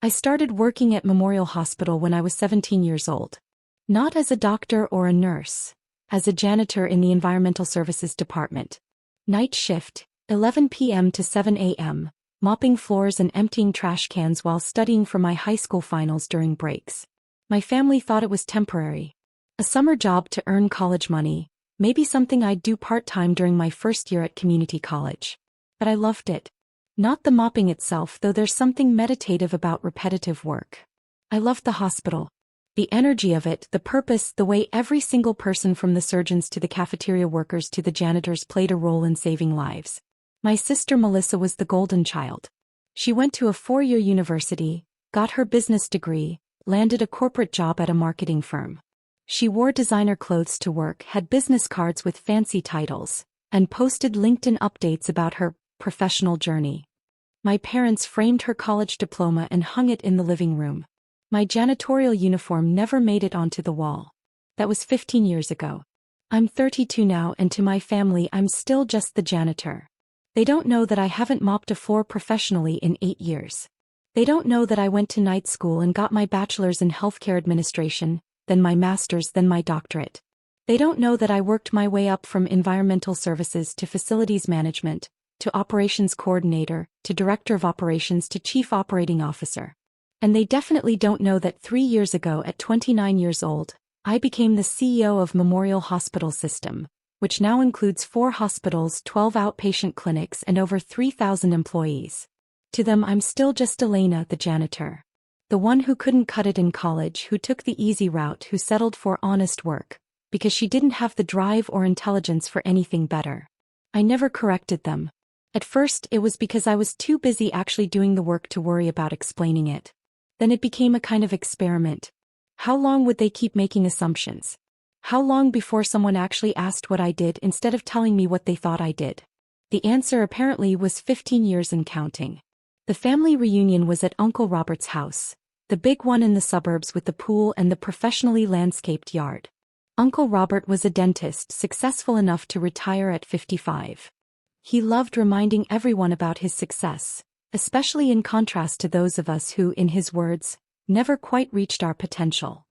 I started working at Memorial Hospital when I was 17 years old. Not as a doctor or a nurse. As a janitor in the Environmental Services Department. Night shift, 11 p.m. to 7 a.m., mopping floors and emptying trash cans while studying for my high school finals during breaks. My family thought it was temporary. A summer job to earn college money, maybe something I'd do part-time during my first year at community college. But I loved it. Not the mopping itself, though there's something meditative about repetitive work. I loved the hospital. The energy of it, the purpose, the way every single person from the surgeons to the cafeteria workers to the janitors played a role in saving lives. My sister Melissa was the golden child. She went to a 4-year university, got her business degree, landed a corporate job at a marketing firm. She wore designer clothes to work, had business cards with fancy titles, and posted LinkedIn updates about her professional journey. My parents framed her college diploma and hung it in the living room. My janitorial uniform never made it onto the wall. That was 15 years ago. I'm 32 now, and to my family I'm still just the janitor. They don't know that I haven't mopped a floor professionally in 8 years. They don't know that I went to night school and got my bachelor's in healthcare administration, then my master's, then my doctorate. They don't know that I worked my way up from environmental services to facilities management, to operations coordinator, to director of operations to chief operating officer. And they definitely don't know that 3 years ago at 29 years old, I became the CEO of Memorial Hospital System, which now includes 4 hospitals, 12 outpatient clinics, and over 3,000 employees. To them I'm still just Elena, the janitor. The one who couldn't cut it in college, who took the easy route, who settled for honest work, because she didn't have the drive or intelligence for anything better. I never corrected them. At first it was because I was too busy actually doing the work to worry about explaining it. Then it became a kind of experiment. How long would they keep making assumptions? How long before someone actually asked what I did instead of telling me what they thought I did? The answer apparently was 15 years and counting. The family reunion was at Uncle Robert's house, the big one in the suburbs with the pool and the professionally landscaped yard. Uncle Robert was a dentist, successful enough to retire at 55. He loved reminding everyone about his success, especially in contrast to those of us who, in his words, never quite reached our potential.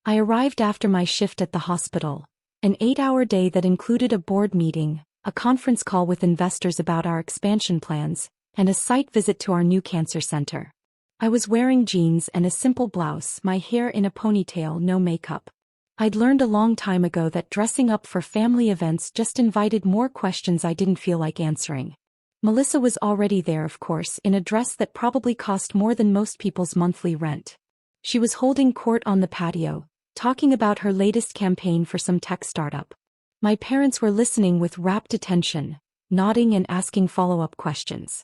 I arrived after my shift at the hospital, an 8-hour day that included a board meeting, a conference call with investors about our expansion plans, and a site visit to our new cancer center. I was wearing jeans and a simple blouse, my hair in a ponytail, no makeup. I'd learned a long time ago that dressing up for family events just invited more questions I didn't feel like answering. Melissa was already there, of course, in a dress that probably cost more than most people's monthly rent. She was holding court on the patio, talking about her latest campaign for some tech startup. My parents were listening with rapt attention, nodding and asking follow-up questions.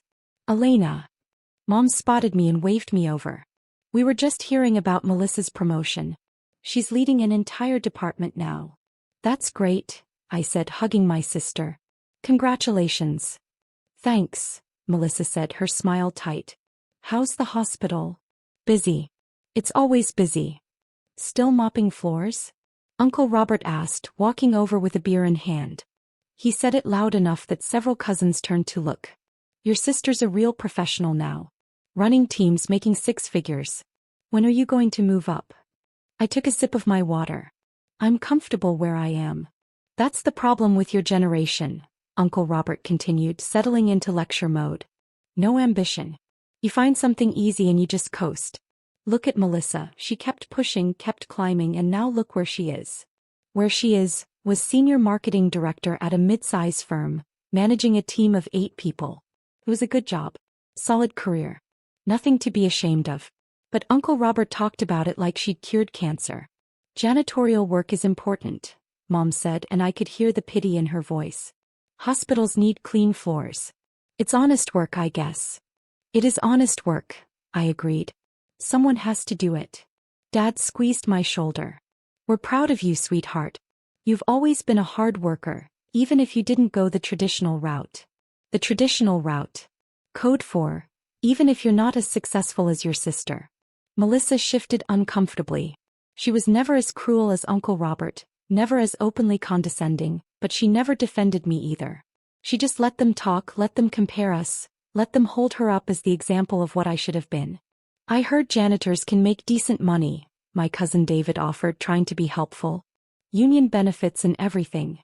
Elena. Mom spotted me and waved me over. We were just hearing about Melissa's promotion. She's leading an entire department now. That's great, I said, hugging my sister. Congratulations. Thanks, Melissa said, her smile tight. How's the hospital? Busy. It's always busy. Still mopping floors? Uncle Robert asked, walking over with a beer in hand. He said it loud enough that several cousins turned to look. Your sister's a real professional now. Running teams, making 6 figures. When are you going to move up? I took a sip of my water. I'm comfortable where I am. That's the problem with your generation, Uncle Robert continued, settling into lecture mode. No ambition. You find something easy and you just coast. Look at Melissa, she kept pushing, kept climbing, and now look where she is. Where she is, was senior marketing director at a mid-size firm, managing a team of 8 people. It was a good job. Solid career. Nothing to be ashamed of. But Uncle Robert talked about it like she'd cured cancer. Janitorial work is important, Mom said, and I could hear the pity in her voice. Hospitals need clean floors. It's honest work, I guess. It is honest work, I agreed. Someone has to do it. Dad squeezed my shoulder. We're proud of you, sweetheart. You've always been a hard worker, even if you didn't go the traditional route. The traditional route. Code for, even if you're not as successful as your sister. Melissa shifted uncomfortably. She was never as cruel as Uncle Robert, never as openly condescending, but she never defended me either. She just let them talk, let them compare us, let them hold her up as the example of what I should have been. I heard janitors can make decent money, my cousin David offered, trying to be helpful. Union benefits and everything.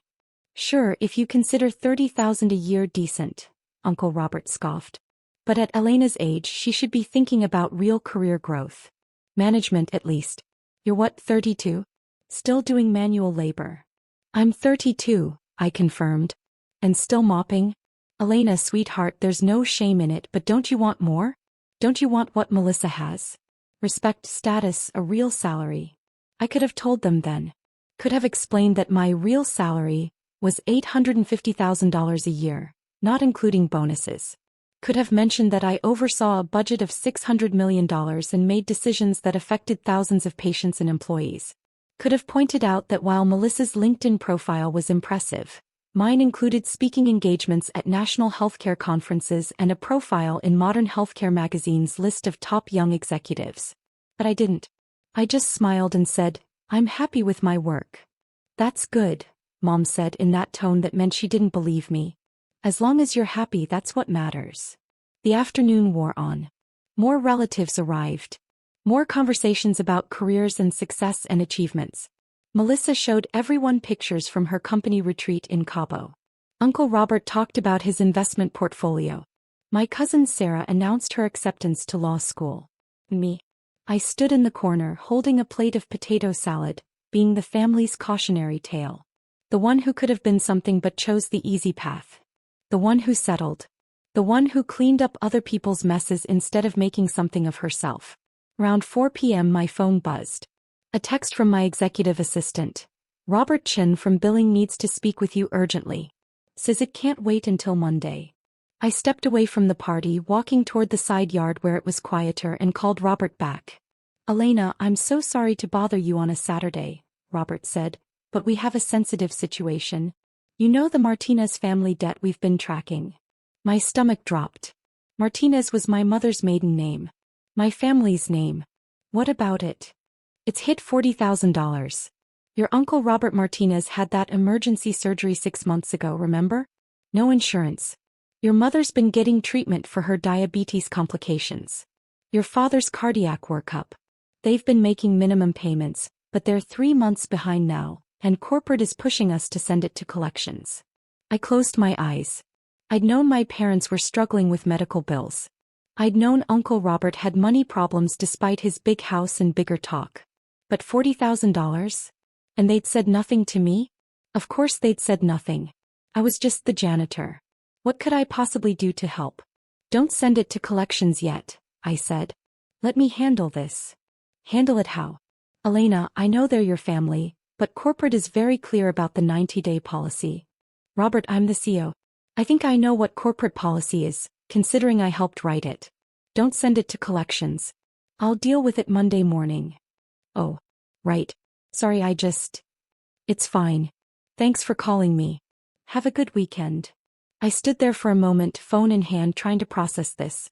Sure, if you consider $30,000 a year decent, Uncle Robert scoffed. But at Elena's age she should be thinking about real career growth. Management at least. You're what, 32? Still doing manual labor? I'm 32, I confirmed. And still mopping? Elena, sweetheart, there's no shame in it, but don't you want more? Don't you want what Melissa has? Respect, status, a real salary. I could have told them then. Could have explained that my real salary was $850,000 a year, not including bonuses. Could have mentioned that I oversaw a budget of $600 million and made decisions that affected thousands of patients and employees. Could have pointed out that while Melissa's LinkedIn profile was impressive, mine included speaking engagements at national healthcare conferences and a profile in Modern Healthcare magazine's list of top young executives. But I didn't. I just smiled and said, I'm happy with my work. That's good, Mom said in that tone that meant she didn't believe me. As long as you're happy, that's what matters. The afternoon wore on. More relatives arrived. More conversations about careers and success and achievements. Melissa showed everyone pictures from her company retreat in Cabo. Uncle Robert talked about his investment portfolio. My cousin Sarah announced her acceptance to law school. Me. I stood in the corner holding a plate of potato salad, being the family's cautionary tale. The one who could have been something but chose the easy path. The one who settled. The one who cleaned up other people's messes instead of making something of herself. Around 4 p.m. my phone buzzed. A text from my executive assistant. Robert Chin from billing needs to speak with you urgently. Says it can't wait until Monday. I stepped away from the party, walking toward the side yard where it was quieter, and called Robert back. Elena, I'm so sorry to bother you on a Saturday, Robert said, but we have a sensitive situation. You know the Martinez family debt we've been tracking. My stomach dropped. Martinez was my mother's maiden name. My family's name. What about it? It's hit $40,000. Your uncle Robert Martinez had that emergency surgery 6 months ago, remember? No insurance. Your mother's been getting treatment for her diabetes complications. Your father's cardiac workup. They've been making minimum payments, but they're 3 months behind now, and corporate is pushing us to send it to collections. I closed my eyes. I'd known my parents were struggling with medical bills. I'd known Uncle Robert had money problems despite his big house and bigger talk. But $40,000? And they'd said nothing to me? Of course they'd said nothing. I was just the janitor. What could I possibly do to help? Don't send it to collections yet, I said. Let me handle this. Handle it how? Elena, I know they're your family, but corporate is very clear about the 90-day policy. Robert, I'm the CEO. I think I know what corporate policy is, considering I helped write it. Don't send it to collections. I'll deal with it Monday morning. Oh. Right. Sorry, It's fine. Thanks for calling me. Have a good weekend. I stood there for a moment, phone in hand, trying to process this.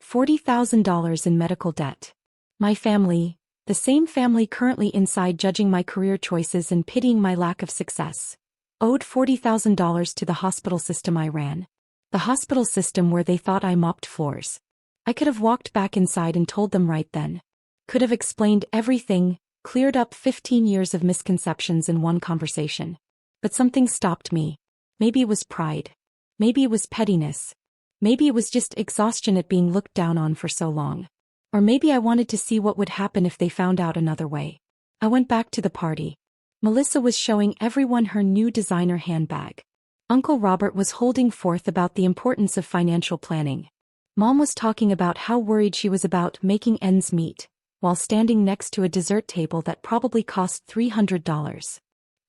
$40,000 in medical debt. My family, the same family currently inside judging my career choices and pitying my lack of success, owed $40,000 to the hospital system I ran. The hospital system where they thought I mopped floors. I could have walked back inside and told them right then. Could have explained everything, cleared up 15 years of misconceptions in one conversation. But something stopped me. Maybe it was pride. Maybe it was pettiness. Maybe it was just exhaustion at being looked down on for so long. Or maybe I wanted to see what would happen if they found out another way. I went back to the party. Melissa was showing everyone her new designer handbag. Uncle Robert was holding forth about the importance of financial planning. Mom was talking about how worried she was about making ends meet, while standing next to a dessert table that probably cost $300.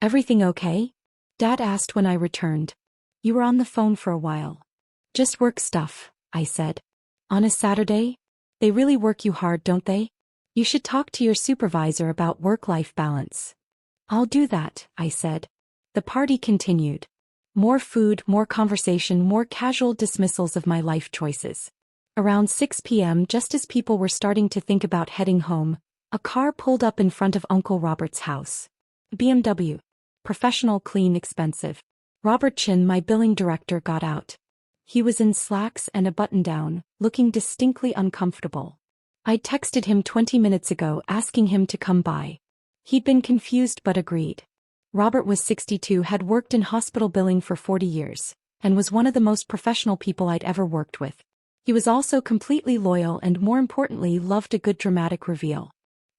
Everything okay? Dad asked when I returned. You were on the phone for a while. Just work stuff, I said. On a Saturday? They really work you hard, don't they? You should talk to your supervisor about work-life balance. I'll do that, I said. The party continued. More food, more conversation, more casual dismissals of my life choices. Around 6 p.m., just as people were starting to think about heading home, a car pulled up in front of Uncle Robert's house. BMW. Professional, clean, expensive. Robert Chin, my billing director, got out. He was in slacks and a button-down, looking distinctly uncomfortable. I'd texted him 20 minutes ago asking him to come by. He'd been confused but agreed. Robert was 62, had worked in hospital billing for 40 years, and was one of the most professional people I'd ever worked with. He was also completely loyal and, more importantly, loved a good dramatic reveal.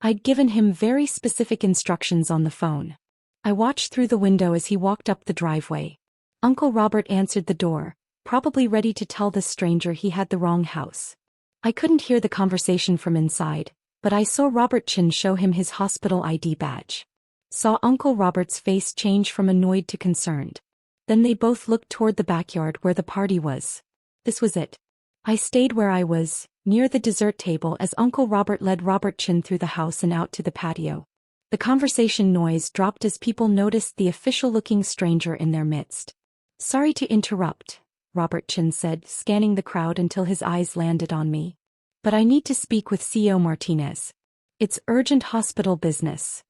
I'd given him very specific instructions on the phone. I watched through the window as he walked up the driveway. Uncle Robert answered the door, probably ready to tell this stranger he had the wrong house. I couldn't hear the conversation from inside, but I saw Robert Chin show him his hospital ID badge. Saw Uncle Robert's face change from annoyed to concerned. Then they both looked toward the backyard where the party was. This was it. I stayed where I was, near the dessert table, as Uncle Robert led Robert Chin through the house and out to the patio. The conversation noise dropped as people noticed the official-looking stranger in their midst. "Sorry to interrupt," Robert Chin said, scanning the crowd until his eyes landed on me. "But I need to speak with CEO Martinez. It's urgent hospital business."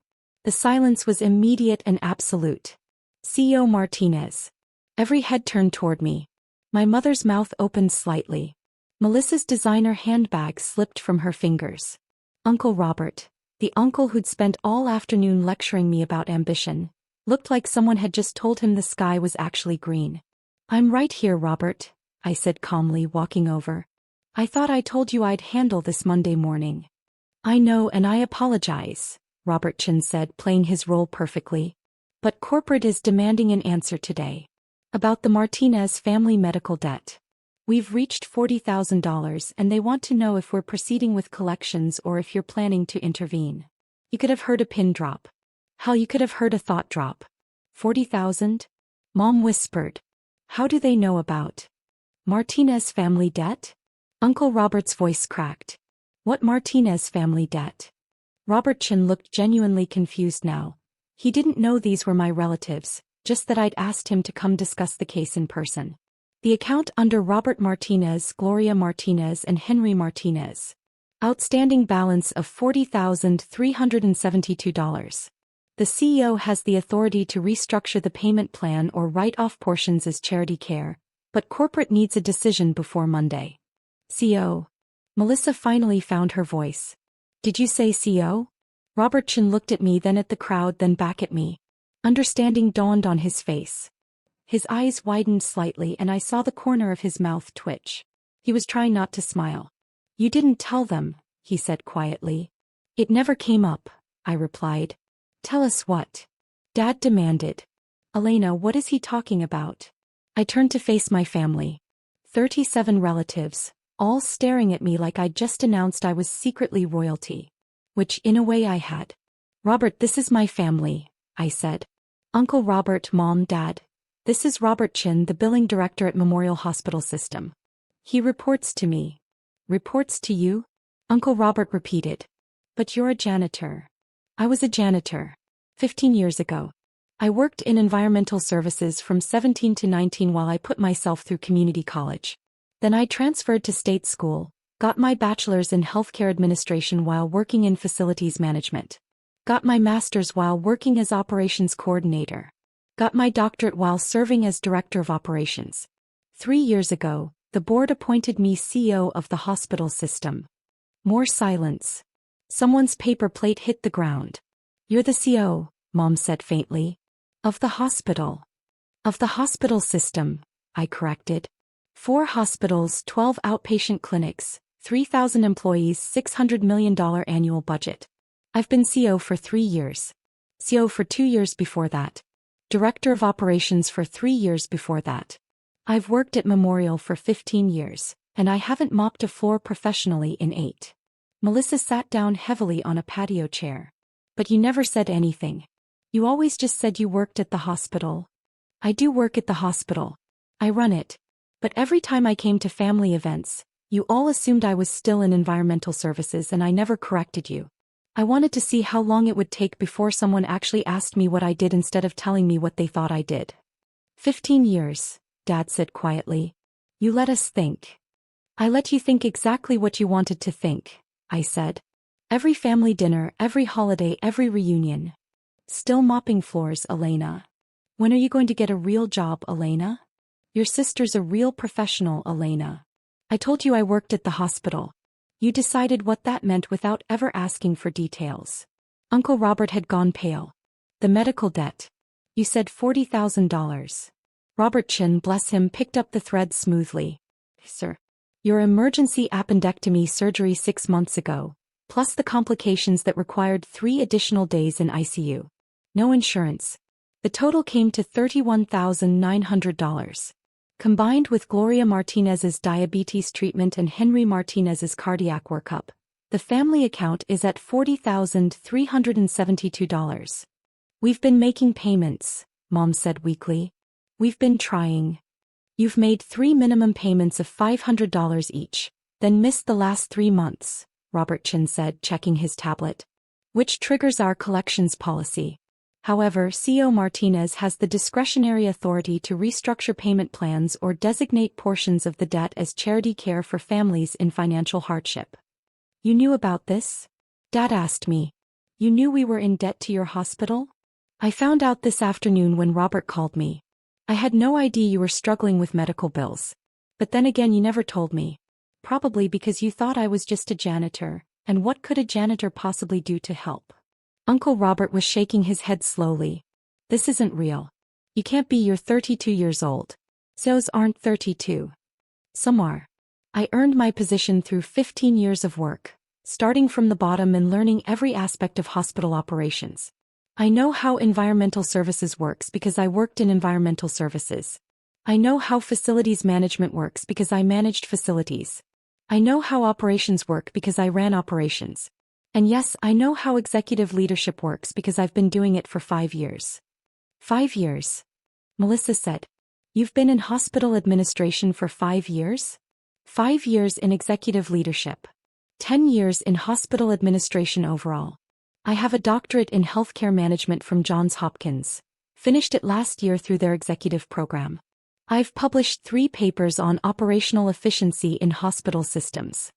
The silence was immediate and absolute. CEO Martinez. Every head turned toward me. My mother's mouth opened slightly. Melissa's designer handbag slipped from her fingers. Uncle Robert, the uncle who'd spent all afternoon lecturing me about ambition, looked like someone had just told him the sky was actually green. "I'm right here, Robert," I said calmly, walking over. "I thought I told you I'd handle this Monday morning." "I know, and I apologize," Robert Chin said, playing his role perfectly. "But corporate is demanding an answer today. About the Martinez family medical debt. We've reached $40,000 and they want to know if we're proceeding with collections or if you're planning to intervene." You could have heard a pin drop. Hell, you could have heard a thought drop. 40,000? Mom whispered. "How do they know about Martinez family debt?" Uncle Robert's voice cracked. "What Martinez family debt?" Robert Chin looked genuinely confused now. He didn't know these were my relatives, just that I'd asked him to come discuss the case in person. The account under Robert Martinez, Gloria Martinez and Henry Martinez. Outstanding balance of $40,372. The CEO has the authority to restructure the payment plan or write off portions as charity care, but corporate needs a decision before Monday. CEO. Melissa finally found her voice. "Did you say CEO?" Robert Chin looked at me, then at the crowd, then back at me. Understanding dawned on his face. His eyes widened slightly and I saw the corner of his mouth twitch. He was trying not to smile. "You didn't tell them," he said quietly. "It never came up," I replied. "Tell us what?" Dad demanded. "Elena, what is he talking about?" I turned to face my family. 37 relatives, all staring at me like I'd just announced I was secretly royalty. Which, in a way, I had. "Robert, this is my family," I said. "Uncle Robert, Mom, Dad. This is Robert Chin, the billing director at Memorial Hospital System. He reports to me." "Reports to you?" Uncle Robert repeated. "But you're a janitor." "I was a janitor. 15 years ago. I worked in environmental services from 17 to 19 while I put myself through community college. Then I transferred to state school, got my bachelor's in healthcare administration while working in facilities management. Got my master's while working as operations coordinator. Got my doctorate while serving as director of operations. 3 years ago, the board appointed me CEO of the hospital system." More silence. Someone's paper plate hit the ground. "You're the CEO," Mom said faintly. "Of the hospital." "Of the hospital system," I corrected. 4 hospitals, 12 outpatient clinics, 3,000 employees, $600 million annual budget. I've been CEO for 3 years. CEO for 2 years before that. Director of operations for 3 years before that. I've worked at Memorial for 15 years, and I haven't mopped a floor professionally in 8. Melissa sat down heavily on a patio chair. "But you never said anything. You always just said you worked at the hospital." "I do work at the hospital. I run it. But every time I came to family events, you all assumed I was still in environmental services and I never corrected you. I wanted to see how long it would take before someone actually asked me what I did instead of telling me what they thought I did." 15 years, Dad said quietly. "You let us think." "I let you think exactly what you wanted to think," I said. "Every family dinner, every holiday, every reunion. Still mopping floors, Elena. When are you going to get a real job, Elena? Your sister's a real professional, Elena. I told you I worked at the hospital. You decided what that meant without ever asking for details. Uncle Robert had gone pale. The medical debt. You said $40,000. Robert Chin, bless him, picked up the thread smoothly. Sir. Your emergency appendectomy surgery 6 months ago, plus the complications that required 3 additional days in ICU. No insurance. The total came to $31,900. Combined with Gloria Martinez's diabetes treatment and Henry Martinez's cardiac workup, the family account is at $40,372. We've been making payments, Mom said weakly. We've been trying. You've made 3 minimum payments of $500 each, then missed the last 3 months, Robert Chin said, checking his tablet. Which triggers our collections policy. However, CEO Martinez has the discretionary authority to restructure payment plans or designate portions of the debt as charity care for families in financial hardship. You knew about this? Dad asked me. You knew we were in debt to your hospital? I found out this afternoon when Robert called me. I had no idea you were struggling with medical bills. But then again, you never told me. Probably because you thought I was just a janitor, and what could a janitor possibly do to help? Uncle Robert was shaking his head slowly. This isn't real. You can't be. You're 32 years old. CEOs aren't 32. Some are. I earned my position through 15 years of work, starting from the bottom and learning every aspect of hospital operations. I know how environmental services works because I worked in environmental services. I know how facilities management works because I managed facilities. I know how operations work because I ran operations. And yes, I know how executive leadership works because I've been doing it for 5 years. 5 years? Melissa said. You've been in hospital administration for 5 years? 5 years in executive leadership. 10 years in hospital administration overall. I have a doctorate in healthcare management from Johns Hopkins. Finished it last year through their executive program. I've published 3 papers on operational efficiency in hospital systems.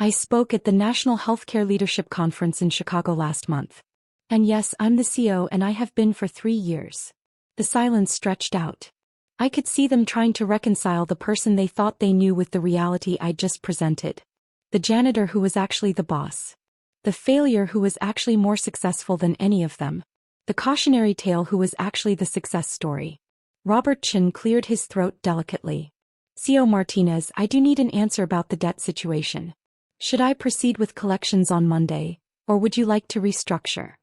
I spoke at the National Healthcare Leadership Conference in Chicago last month. And yes, I'm the CEO and I have been for 3 years. The silence stretched out. I could see them trying to reconcile the person they thought they knew with the reality I'd just presented. The janitor who was actually the boss. The failure who was actually more successful than any of them. The cautionary tale who was actually the success story. Robert Chin cleared his throat delicately. CEO Martinez, I do need an answer about the debt situation. Should I proceed with collections on Monday, or would you like to restructure?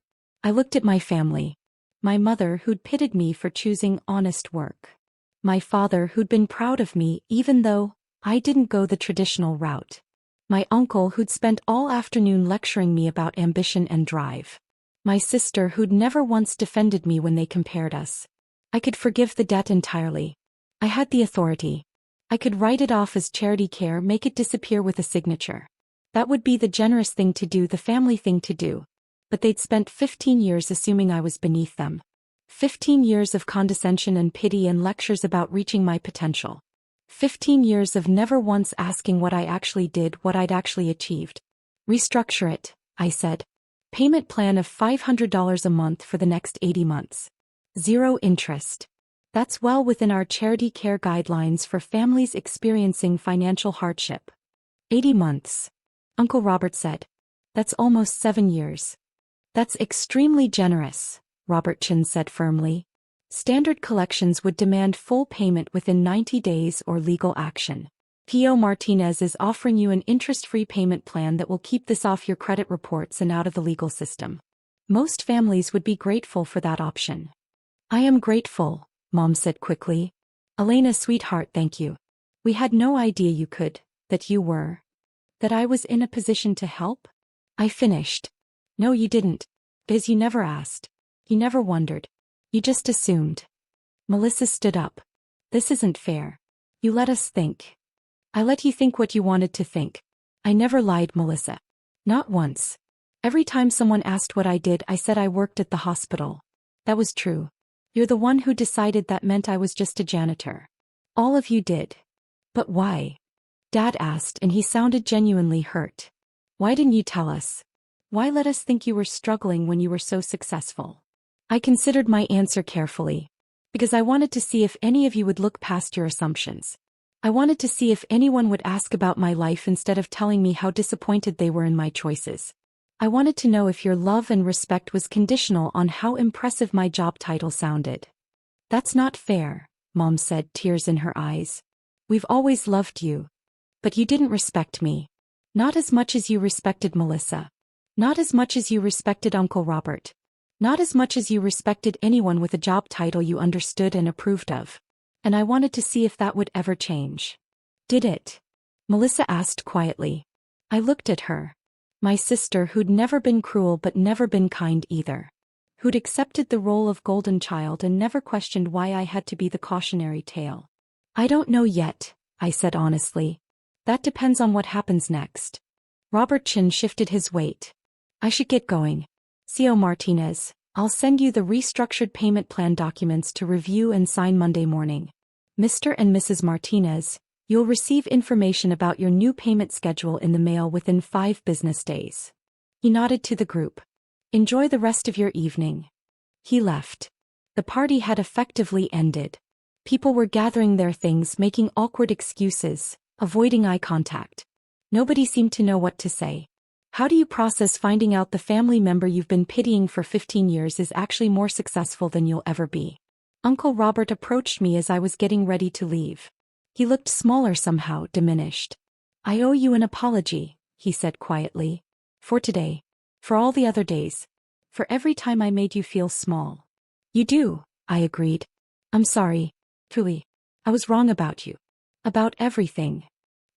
I looked at my family. My mother who'd pitied me for choosing honest work. My father who'd been proud of me even though I didn't go the traditional route. My uncle who'd spent all afternoon lecturing me about ambition and drive. My sister who'd never once defended me when they compared us. I could forgive the debt entirely. I had the authority. I could write it off as charity care, make it disappear with a signature. That would be the generous thing to do, the family thing to do. But they'd spent 15 years assuming I was beneath them. 15 years of condescension and pity and lectures about reaching my potential. 15 years of never once asking what I actually did, what I'd actually achieved. Restructure it, I said. Payment plan of $500 a month for the next 80 months. 0 interest. That's well within our charity care guidelines for families experiencing financial hardship. 80 months. Uncle Robert said. That's almost 7 years. That's extremely generous, Robert Chin said firmly. Standard collections would demand full payment within 90 days or legal action. P.O. Martinez is offering you an interest-free payment plan that will keep this off your credit reports and out of the legal system. Most families would be grateful for that option. I am grateful, Mom said quickly. Elena, sweetheart, thank you. We had no idea you could, that you were. That I was in a position to help? I finished. No, you didn't. Because you never asked. You never wondered. You just assumed. Melissa stood up. This isn't fair. You let us think. I let you think what you wanted to think. I never lied, Melissa. Not once. Every time someone asked what I did, I said I worked at the hospital. That was true. You're the one who decided that meant I was just a janitor. All of you did. But why? Dad asked, and he sounded genuinely hurt. Why didn't you tell us? Why let us think you were struggling when you were so successful? I considered my answer carefully. Because I wanted to see if any of you would look past your assumptions. I wanted to see if anyone would ask about my life instead of telling me how disappointed they were in my choices. I wanted to know if your love and respect was conditional on how impressive my job title sounded. That's not fair, Mom said, tears in her eyes. We've always loved you. But you didn't respect me. Not as much as you respected Melissa. Not as much as you respected Uncle Robert. Not as much as you respected anyone with a job title you understood and approved of. And I wanted to see if that would ever change. Did it? Melissa asked quietly. I looked at her. My sister who'd never been cruel but never been kind either. Who'd accepted the role of golden child and never questioned why I had to be the cautionary tale. I don't know yet, I said honestly. That depends on what happens next. Robert Chin shifted his weight. I should get going. CO Martinez, I'll send you the restructured payment plan documents to review and sign Monday morning. Mr. and Mrs. Martinez, you'll receive information about your new payment schedule in the mail within 5 business days. He nodded to the group. Enjoy the rest of your evening. He left. The party had effectively ended. People were gathering their things, making awkward excuses, avoiding eye contact. Nobody seemed to know what to say. How do you process finding out the family member you've been pitying for 15 years is actually more successful than you'll ever be? Uncle Robert approached me as I was getting ready to leave. He looked smaller somehow, diminished. I owe you an apology, he said quietly. For today. For all the other days. For every time I made you feel small. You do, I agreed. I'm sorry. Truly. I was wrong about you. About everything.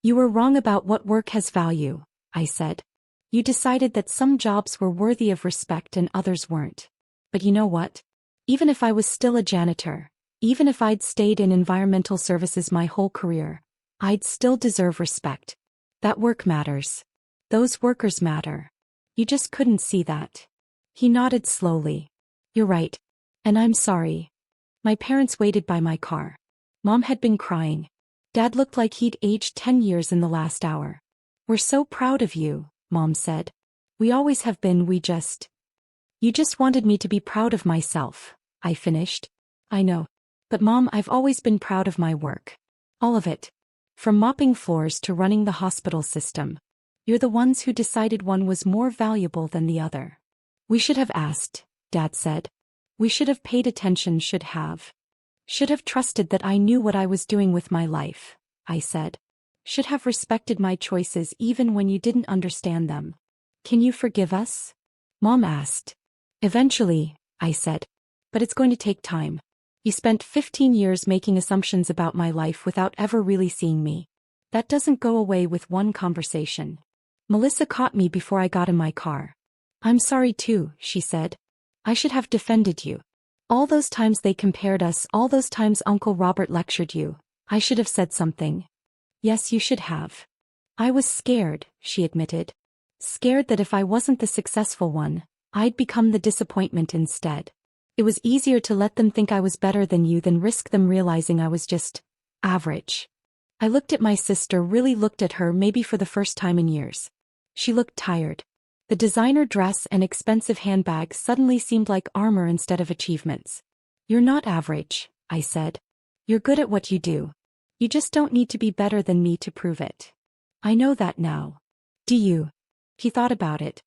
You were wrong about what work has value, I said. You decided that some jobs were worthy of respect and others weren't. But you know what? Even if I was still a janitor, even if I'd stayed in environmental services my whole career, I'd still deserve respect. That work matters. Those workers matter. You just couldn't see that. He nodded slowly. You're right. And I'm sorry. My parents waited by my car. Mom had been crying. Dad looked like he'd aged 10 years in the last hour. We're so proud of you, Mom said. We always have been, You just wanted me to be proud of myself, I finished. I know. But Mom, I've always been proud of my work. All of it. From mopping floors to running the hospital system. You're the ones who decided one was more valuable than the other. We should have asked, Dad said. We should have paid attention, should have trusted that I knew what I was doing with my life, I said. Should have respected my choices even when you didn't understand them. Can you forgive us? Mom asked. Eventually, I said. But it's going to take time. You spent 15 years making assumptions about my life without ever really seeing me. That doesn't go away with one conversation. Melissa caught me before I got in my car. I'm sorry too, she said. I should have defended you. All those times they compared us, all those times Uncle Robert lectured you, I should have said something. Yes, you should have. I was scared, she admitted. Scared that if I wasn't the successful one, I'd become the disappointment instead. It was easier to let them think I was better than you than risk them realizing I was just average. I looked at my sister, really looked at her, maybe for the first time in years. She looked tired. The designer dress and expensive handbag suddenly seemed like armor instead of achievements. You're not average, I said. You're good at what you do. You just don't need to be better than me to prove it. I know that now. Do you? He thought about it.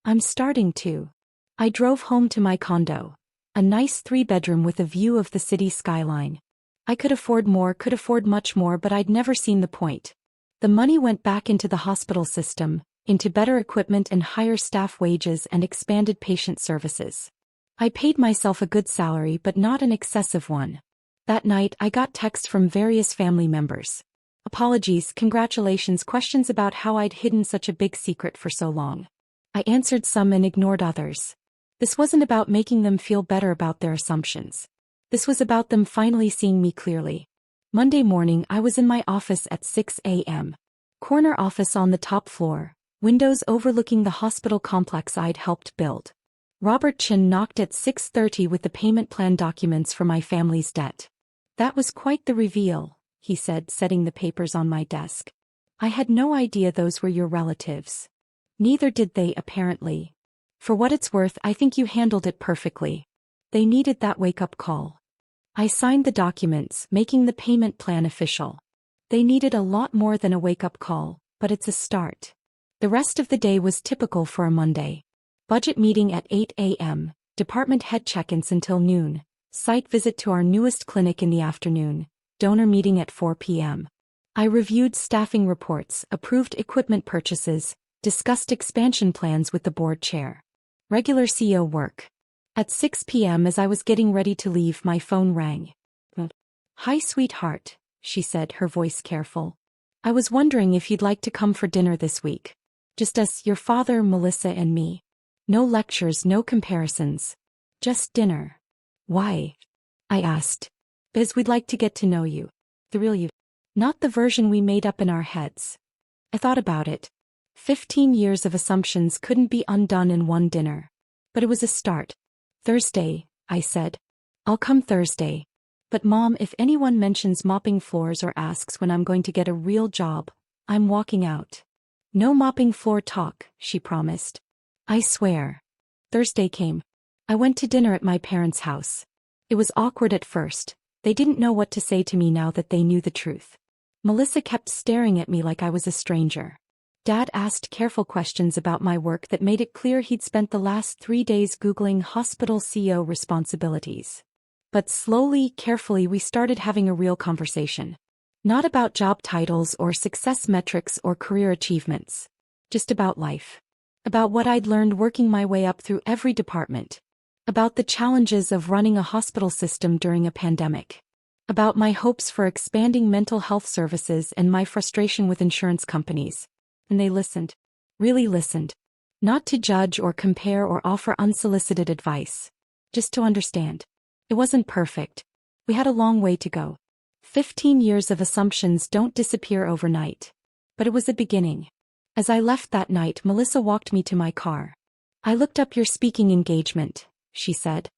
I'm starting to. I drove home to my condo. A nice 3-bedroom with a view of the city skyline. I could afford more, could afford much more, but I'd never seen the point. The money went back into the hospital system, into better equipment and higher staff wages and expanded patient services. I paid myself a good salary but not an excessive one. That night I got texts from various family members. Apologies, congratulations, questions about how I'd hidden such a big secret for so long. I answered some and ignored others. This wasn't about making them feel better about their assumptions. This was about them finally seeing me clearly. Monday morning I was in my office at 6 a.m. Corner office on the top floor, windows overlooking the hospital complex I'd helped build. Robert Chin knocked at 6:30 with the payment plan documents for my family's debt. That was quite the reveal, he said, setting the papers on my desk. I had no idea those were your relatives. Neither did they, apparently. For what it's worth, I think you handled it perfectly. They needed that wake-up call. I signed the documents, making the payment plan official. They needed a lot more than a wake-up call, but it's a start. The rest of the day was typical for a Monday. Budget meeting at 8 a.m., department head check-ins until noon, site visit to our newest clinic in the afternoon, donor meeting at 4 p.m. I reviewed staffing reports, approved equipment purchases, discussed expansion plans with the board chair. Regular CEO work. At 6 p.m. as I was getting ready to leave, my phone rang. "Hi, sweetheart," she said, her voice careful. "I was wondering if you'd like to come for dinner this week. Just us, your father, Melissa, and me. No lectures, no comparisons. Just dinner." "Why?" I asked. "Because we'd like to get to know you. The real you. Not the version we made up in our heads." I thought about it. 15 years of assumptions couldn't be undone in one dinner. But it was a start. "Thursday," I said. "I'll come Thursday. But Mom, if anyone mentions mopping floors or asks when I'm going to get a real job, I'm walking out." "No mopping floor talk," she promised. "I swear." Thursday came. I went to dinner at my parents' house. It was awkward at first. They didn't know what to say to me now that they knew the truth. Melissa kept staring at me like I was a stranger. Dad asked careful questions about my work that made it clear he'd spent the last 3 days Googling hospital CEO responsibilities. But slowly, carefully, we started having a real conversation. Not about job titles or success metrics or career achievements. Just about life. About what I'd learned working my way up through every department. About the challenges of running a hospital system during a pandemic. About my hopes for expanding mental health services and my frustration with insurance companies. And they listened. Really listened. Not to judge or compare or offer unsolicited advice. Just to understand. It wasn't perfect. We had a long way to go. 15 years of assumptions don't disappear overnight. But it was a beginning. As I left that night, Melissa walked me to my car. "I looked up your speaking engagement," she said.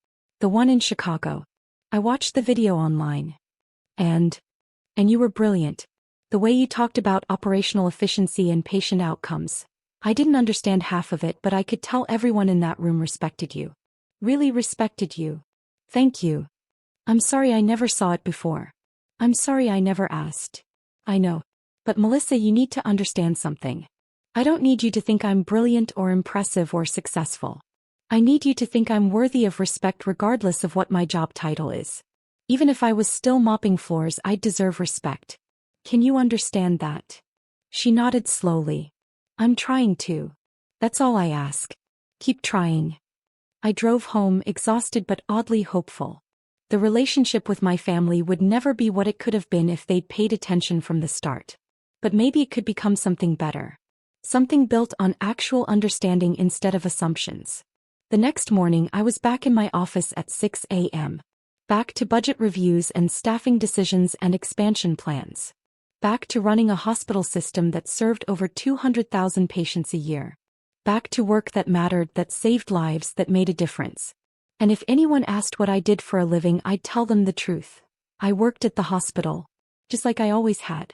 "The one in Chicago. I watched the video online. And you were brilliant. The way you talked about operational efficiency and patient outcomes. I didn't understand half of it, but I could tell everyone in that room respected you. Really respected you. Thank you. I'm sorry I never saw it before. I'm sorry I never asked." "I know. But Melissa, you need to understand something. I don't need you to think I'm brilliant or impressive or successful. I need you to think I'm worthy of respect regardless of what my job title is. Even if I was still mopping floors, I'd deserve respect. Can you understand that?" She nodded slowly. "I'm trying to. That's all I ask. Keep trying." I drove home, exhausted but oddly hopeful. The relationship with my family would never be what it could have been if they'd paid attention from the start. But maybe it could become something better. Something built on actual understanding instead of assumptions. The next morning I was back in my office at 6 a.m. Back to budget reviews and staffing decisions and expansion plans. Back to running a hospital system that served over 200,000 patients a year. Back to work that mattered, that saved lives, that made a difference. And if anyone asked what I did for a living, I'd tell them the truth. I worked at the hospital. Just like I always had.